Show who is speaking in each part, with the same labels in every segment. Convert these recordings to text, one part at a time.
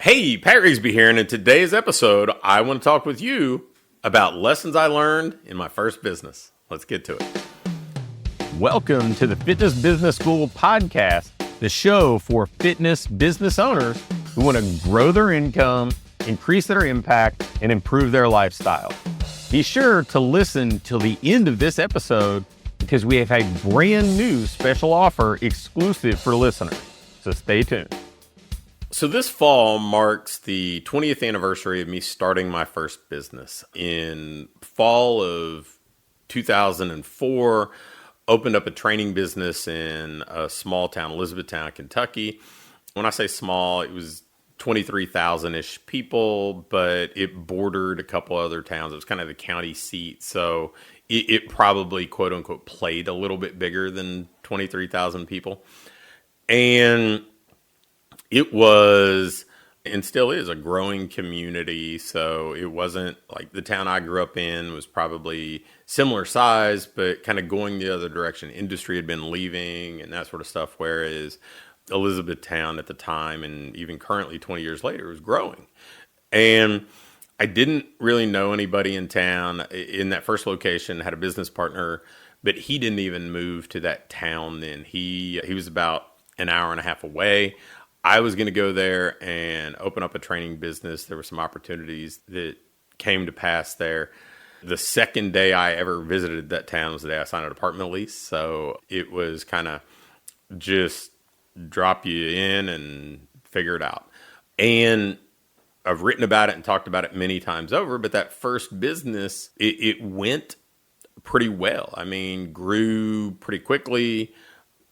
Speaker 1: Hey, Pat Rigsby here, and in today's episode, I want to talk with you about lessons I learned in my first business. Let's get to it.
Speaker 2: Welcome to the Fitness Business School podcast, the show for fitness business owners who want to grow their income, increase their impact, and improve their lifestyle. Be sure to listen till the end of this episode because we have a brand new special offer exclusive for listeners. So stay tuned.
Speaker 1: So this fall marks the 20th anniversary of me starting my first business. In fall of 2004, opened up a training business in a small town, Elizabethtown, Kentucky. When I say small, it was 23,000-ish people, but it bordered a couple other towns. It was kind of the county seat, so it probably, quote unquote, played a little bit bigger than 23,000 people. And it was, and still is, a growing community. So it wasn't like the town I grew up in was probably similar size, but kind of going the other direction. Industry had been leaving and that sort of stuff. Whereas Elizabethtown at the time, and even currently 20 years later, was growing. And I didn't really know anybody in town. In that first location, had a business partner, but he didn't even move to that town then. He was about an hour and a half away. I was going to go there and open up a training business. There were some opportunities that came to pass there. The second day I ever visited that town was the day I signed an apartment lease. So it was kind of just drop you in and figure it out. And I've written about it and talked about it many times over, but that first business, it went pretty well. I mean, grew pretty quickly.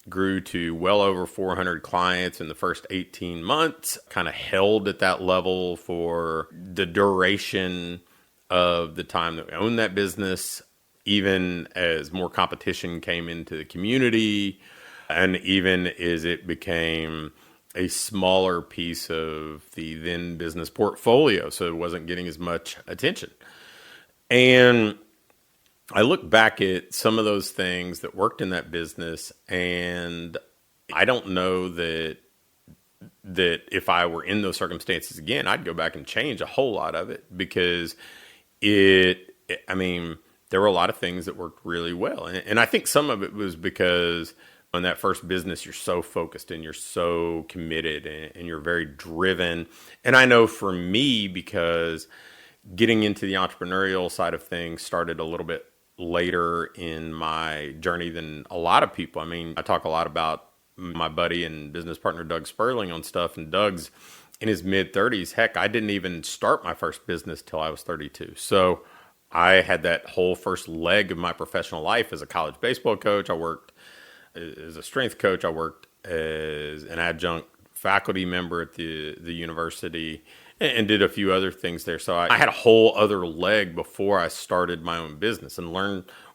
Speaker 1: Grew to well over 400 clients in the first 18 months, kind of held at that level for the duration of the time that we owned that business, even as more competition came into the community, and even as it became a smaller piece of the then business portfolio, so it wasn't getting as much attention. And I look back at some of those things that worked in that business, and I don't know that if I were in those circumstances again, I'd go back and change a whole lot of it, because there were a lot of things that worked really well. And I think some of it was because in that first business, you're so focused and you're so committed and you're very driven. And I know for me, because getting into the entrepreneurial side of things started a little bit later in my journey than a lot of people. I mean, I talk a lot about my buddy and business partner, Doug Sperling, on stuff, and Doug's in his mid-30s. Heck, I didn't even start my first business till I was 32. So I had that whole first leg of my professional life as a college baseball coach. I worked as a strength coach. I worked as an adjunct faculty member at the university, and did a few other things there. So I had a whole other leg before I started my own business, and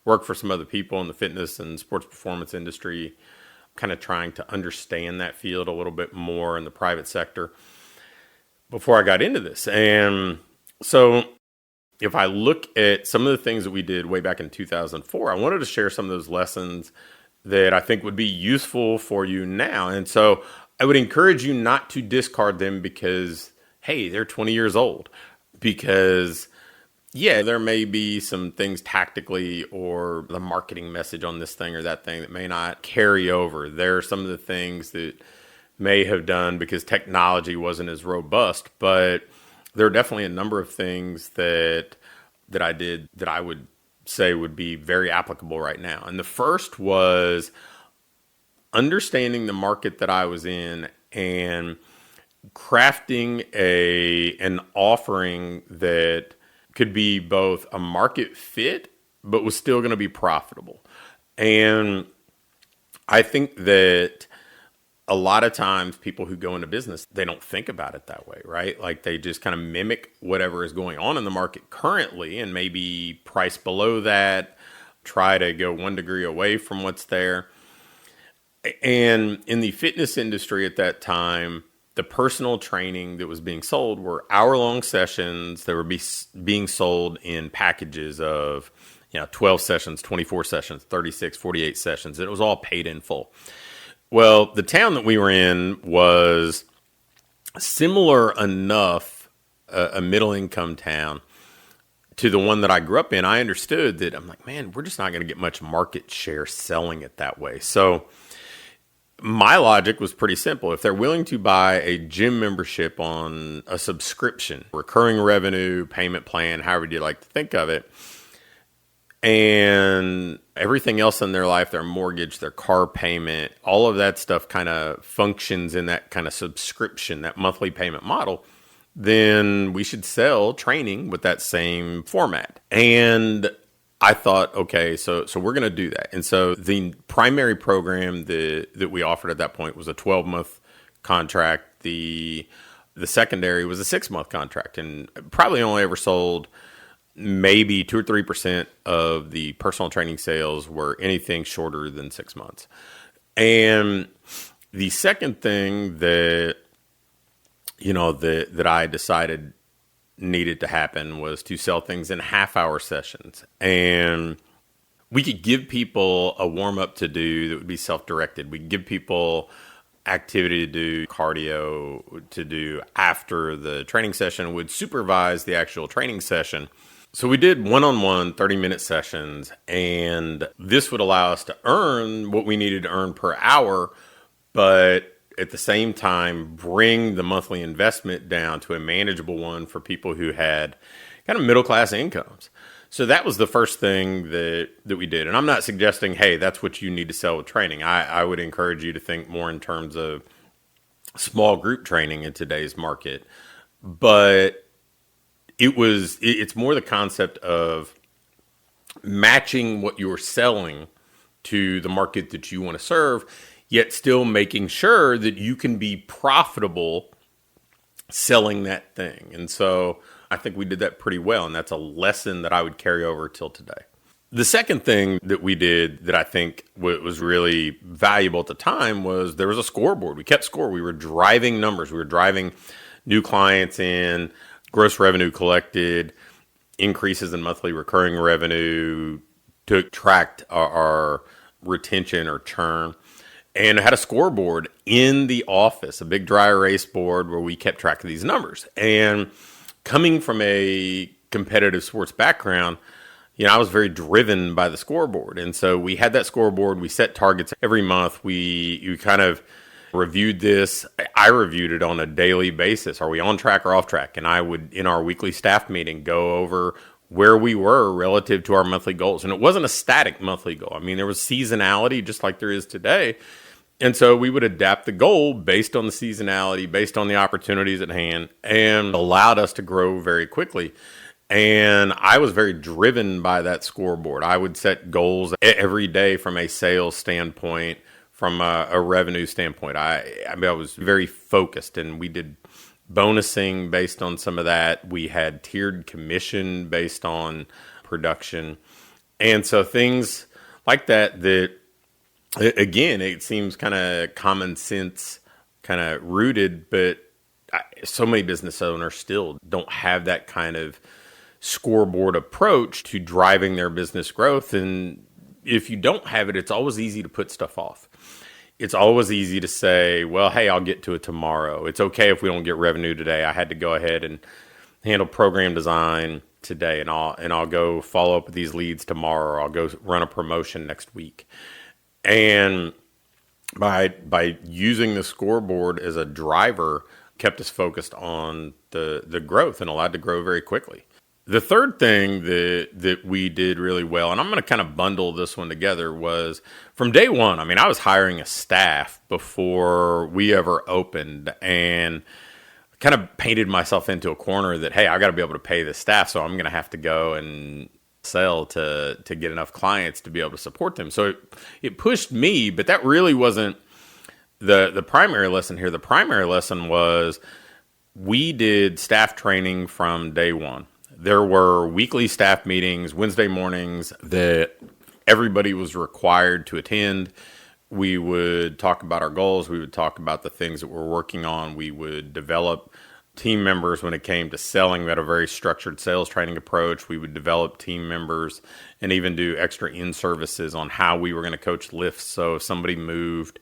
Speaker 1: work for some other people in the fitness and sports performance industry, kind of trying to understand that field a little bit more in the private sector before I got into this. And so if I look at some of the things that we did way back in 2004, I wanted to share some of those lessons that I think would be useful for you now. And so I would encourage you not to discard them because, hey, they're 20 years old. Because, yeah, there may be some things tactically or the marketing message on this thing or that thing that may not carry over. There are some of the things that may have done because technology wasn't as robust, but there are definitely a number of things that I did that I would say would be very applicable right now. And the first was understanding the market that I was in and crafting an offering that could be both a market fit, but was still going to be profitable. And I think that a lot of times people who go into business, they don't think about it that way, right? Like they just kind of mimic whatever is going on in the market currently and maybe price below that, try to go one degree away from what's there. And in the fitness industry at that time, the personal training that was being sold were hour-long sessions that were being sold in packages of 12 sessions, 24 sessions, 36, 48 sessions. And it was all paid in full. Well, the town that we were in was similar enough, a middle income town to the one that I grew up in. I understood that I'm like, man, we're just not going to get much market share selling it that way. So my logic was pretty simple. If they're willing to buy a gym membership on a subscription, recurring revenue, payment plan, however you like to think of it, and everything else in their life, their mortgage, their car payment, all of that stuff kind of functions in that kind of subscription, that monthly payment model, then we should sell training with that same format. And I thought, okay, so we're going to do that. And so the primary program that we offered at that point was a 12-month contract. The secondary was a 6-month contract, and probably only ever sold maybe 2 or 3% of the personal training sales were anything shorter than 6 months. And the second thing that that I decided needed to happen was to sell things in half-hour sessions. And we could give people a warm-up to do that would be self-directed. We could give people activity to do, cardio to do after the training session, would supervise the actual training session. So we did one-on-one 30-minute sessions, and this would allow us to earn what we needed to earn per hour, but at the same time, bring the monthly investment down to a manageable one for people who had kind of middle-class incomes. So that was the first thing that we did. And I'm not suggesting, hey, that's what you need to sell with training. I would encourage you to think more in terms of small group training in today's market. But it's more the concept of matching what you're selling to the market that you want to serve, yet still making sure that you can be profitable selling that thing. And so I think we did that pretty well, and that's a lesson that I would carry over till today. The second thing that we did that I think was really valuable at the time was there was a scoreboard. We kept score. We were driving numbers. We were driving new clients in, gross revenue collected, increases in monthly recurring revenue, tracked our retention or churn. And I had a scoreboard in the office, a big dry erase board where we kept track of these numbers. And coming from a competitive sports background, I was very driven by the scoreboard. And so we had that scoreboard. We set targets every month. You kind of reviewed this. I reviewed it on a daily basis. Are we on track or off track? And I would, in our weekly staff meeting, go over where we were relative to our monthly goals. And it wasn't a static monthly goal. I mean, there was seasonality just like there is today. And so we would adapt the goal based on the seasonality, based on the opportunities at hand, and allowed us to grow very quickly. And I was very driven by that scoreboard. I would set goals every day from a sales standpoint, from a revenue standpoint. I was very focused, and we did bonusing based on some of that. We had tiered commission based on production. And so things like that, again, it seems kind of common sense, kind of rooted, but so many business owners still don't have that kind of scoreboard approach to driving their business growth. And if you don't have it, it's always easy to put stuff off. It's always easy to say, well, hey, I'll get to it tomorrow. It's okay if we don't get revenue today. I had to go ahead and handle program design today, and I'll go follow up with these leads tomorrow, or I'll go run a promotion next week. And by using the scoreboard as a driver, kept us focused on the growth and allowed to grow very quickly. The third thing that we did really well, and I'm going to kind of bundle this one together, was from day one. I mean, I was hiring a staff before we ever opened, and kind of painted myself into a corner that, hey, I got to be able to pay the staff, so I'm going to have to go and sell to get enough clients to be able to support them. So it pushed me, but that really wasn't the primary lesson here. The primary lesson was we did staff training from day one. There were weekly staff meetings, Wednesday mornings, that everybody was required to attend. We would talk about our goals. We would talk about the things that we're working on. We would develop team members when it came to selling. We had a very structured sales training approach. We would develop team members and even do extra in-services on how we were going to coach lifts. So if somebody moved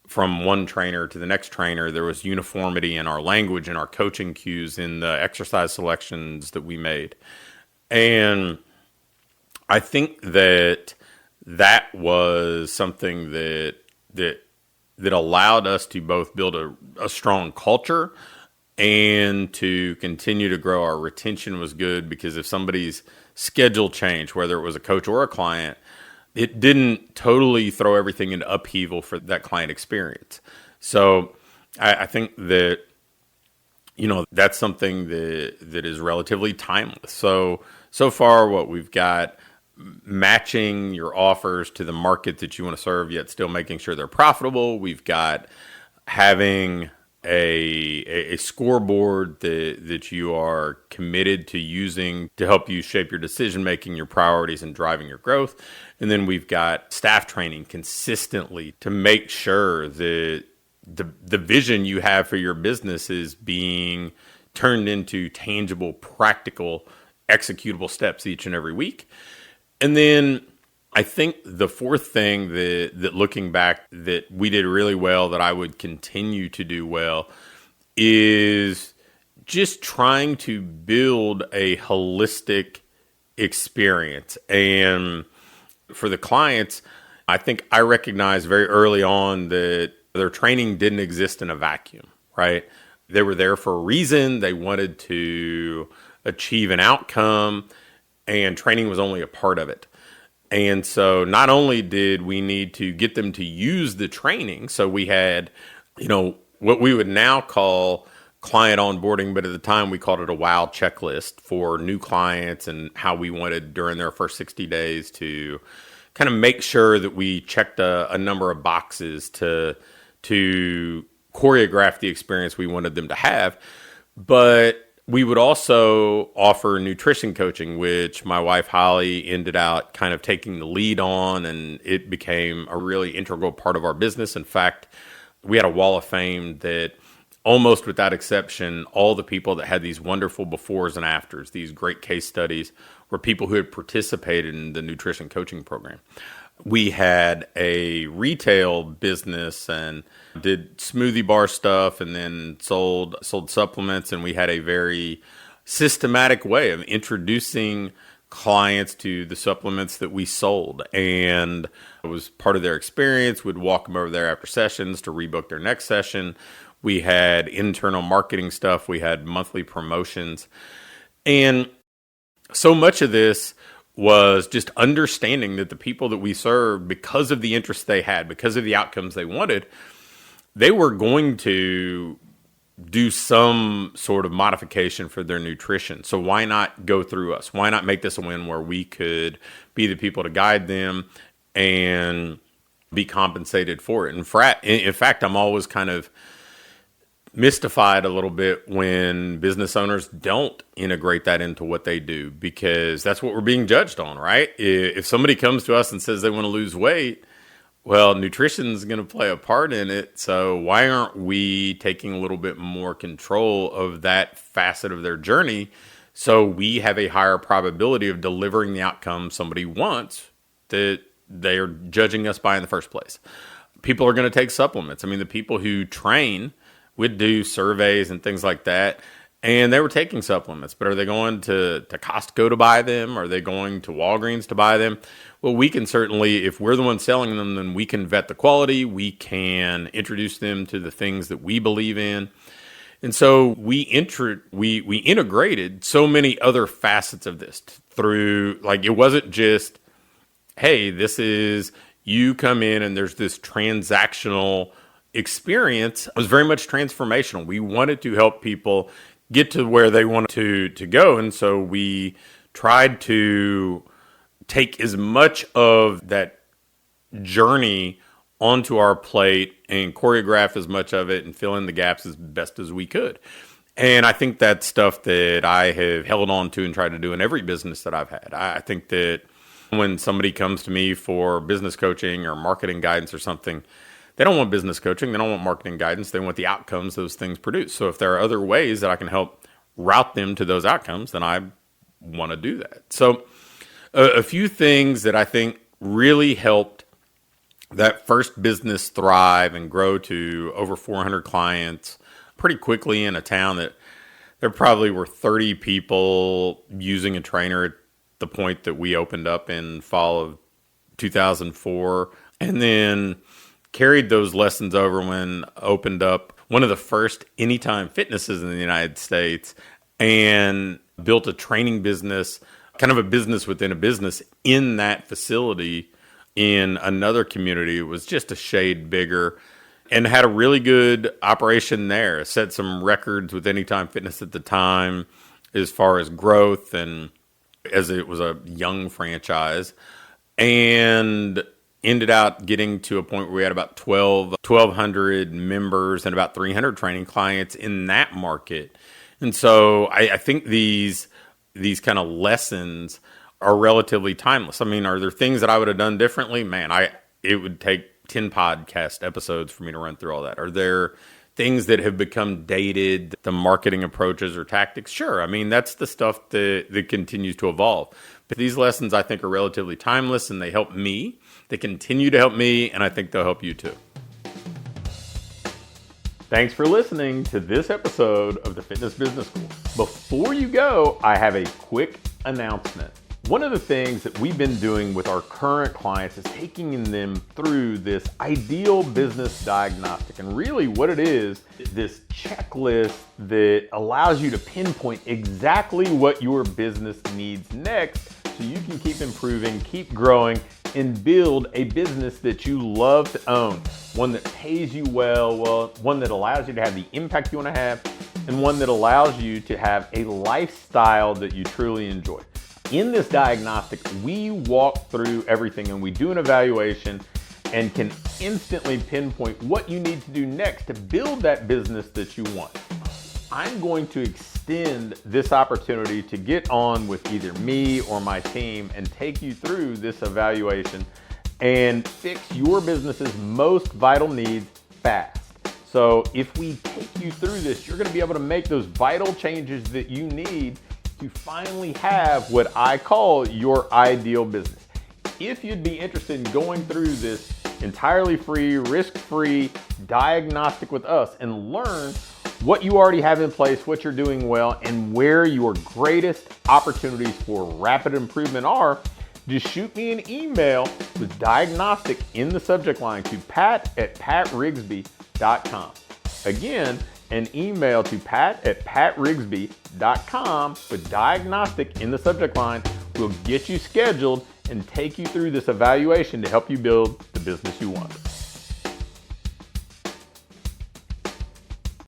Speaker 1: from one trainer to the next trainer. There was uniformity in our language and our coaching cues in the exercise selections that we made. And I think that was something that allowed us to both build a strong culture and to continue to grow. Our retention was good because if somebody's schedule changed, whether it was a coach or a client, it didn't totally throw everything into upheaval for that client experience. So I think that, that's something that is relatively timeless. So far what we've got, matching your offers to the market that you want to serve, yet still making sure they're profitable. We've got having a scoreboard that you are committed to using to help you shape your decision making, your priorities, and driving your growth. And then we've got staff training consistently to make sure that the vision you have for your business is being turned into tangible, practical, executable steps each and every week. And then I think the fourth thing that looking back that we did really well, that I would continue to do well, is just trying to build a holistic experience. And for the clients, I think I recognized very early on that their training didn't exist in a vacuum, right? They were there for a reason. They wanted to achieve an outcome, and training was only a part of it. And so not only did we need to get them to use the training, so we had, what we would now call client onboarding, but at the time we called it a WOW checklist for new clients, and how we wanted during their first 60 days to kind of make sure that we checked a number of boxes to choreograph the experience we wanted them to have. But we would also offer nutrition coaching, which my wife Holly ended out kind of taking the lead on, and it became a really integral part of our business. In fact, we had a wall of fame that almost without exception, all the people that had these wonderful befores and afters, these great case studies, were people who had participated in the nutrition coaching program. We had a retail business and did smoothie bar stuff, and then sold supplements, and we had a very systematic way of introducing clients to the supplements that we sold. And it was part of their experience. We'd walk them over there after sessions to rebook their next session. We had internal marketing stuff. We had monthly promotions. And so much of this was just understanding that the people that we served, because of the interests they had, because of the outcomes they wanted, they were going to do some sort of modification for their nutrition. So why not go through us? Why not make this a win where we could be the people to guide them and be compensated for it? In fact, I'm always kind of mystified a little bit when business owners don't integrate that into what they do, because that's what we're being judged on, right? If somebody comes to us and says they want to lose weight, well, nutrition is going to play a part in it. So why aren't we taking a little bit more control of that facet of their journey, so we have a higher probability of delivering the outcome somebody wants that they are judging us by in the first place? People are going to take supplements. I mean, the people who train would do surveys and things like that, and they were taking supplements. But are they going to Costco to buy them? Are they going to Walgreens to buy them? Well, we can certainly, if we're the ones selling them, then we can vet the quality. We can introduce them to the things that we believe in. And so we integrated so many other facets of this through, like, it wasn't just, hey, this is, you come in and there's this transactional experience. It was very much transformational. We wanted to help people get to where they wanted to go. And so we tried to take as much of that journey onto our plate and choreograph as much of it and fill in the gaps as best as we could. And I think that's stuff that I have held on to and tried to do in every business that I've had. I think that when somebody comes to me for business coaching or marketing guidance or something, they don't want business coaching. They don't want marketing guidance. They want the outcomes those things produce. So if there are other ways that I can help route them to those outcomes, then I want to do that. So a few things that I think really helped that first business thrive and grow to over 400 clients pretty quickly in a town that there probably were 30 people using a trainer at the point that we opened up in fall of 2004, and then carried those lessons over when opened up one of the first Anytime Fitnesses in the United States and built a training business, kind of a business within a business in that facility in another community. It was just a shade bigger and had a really good operation there. Set some records with Anytime Fitness at the time as far as growth, and as it was a young franchise, and ended out getting to a point where we had about 1,200 members and about 300 training clients in that market. And so I think these kind of lessons are relatively timeless. I mean, are there things that I would have done differently? Man, it would take 10 podcast episodes for me to run through all that. Are there things that have become dated, the marketing approaches or tactics? Sure. I mean, that's the stuff that continues to evolve. But these lessons, I think, are relatively timeless, and they help me. They continue to help me, and I think they'll help you too. Thanks for listening to this episode of the Fitness Business School. Before you go, I have a quick announcement. One of the things that we've been doing with our current clients is taking them through this ideal business diagnostic. And really what it is this checklist that allows you to pinpoint exactly what your business needs next so you can keep improving, keep growing, and build a business that you love to own. One that pays you well, one that allows you to have the impact you want to have, and one that allows you to have a lifestyle that you truly enjoy. In this diagnostic, we walk through everything and we do an evaluation and can instantly pinpoint what you need to do next to build that business that you want. I'm going to extend this opportunity to get on with either me or my team and take you through this evaluation and fix your business's most vital needs fast. So if we take you through this, you're going to be able to make those vital changes that you need to finally have what I call your ideal business. If you'd be interested in going through this entirely free, risk-free diagnostic with us and learn what you already have in place, what you're doing well, and where your greatest opportunities for rapid improvement are, just shoot me an email with diagnostic in the subject line to pat@patrigsby.com. Again, an email to pat@patrigsby.com with diagnostic in the subject line will get you scheduled and take you through this evaluation to help you build the business you want.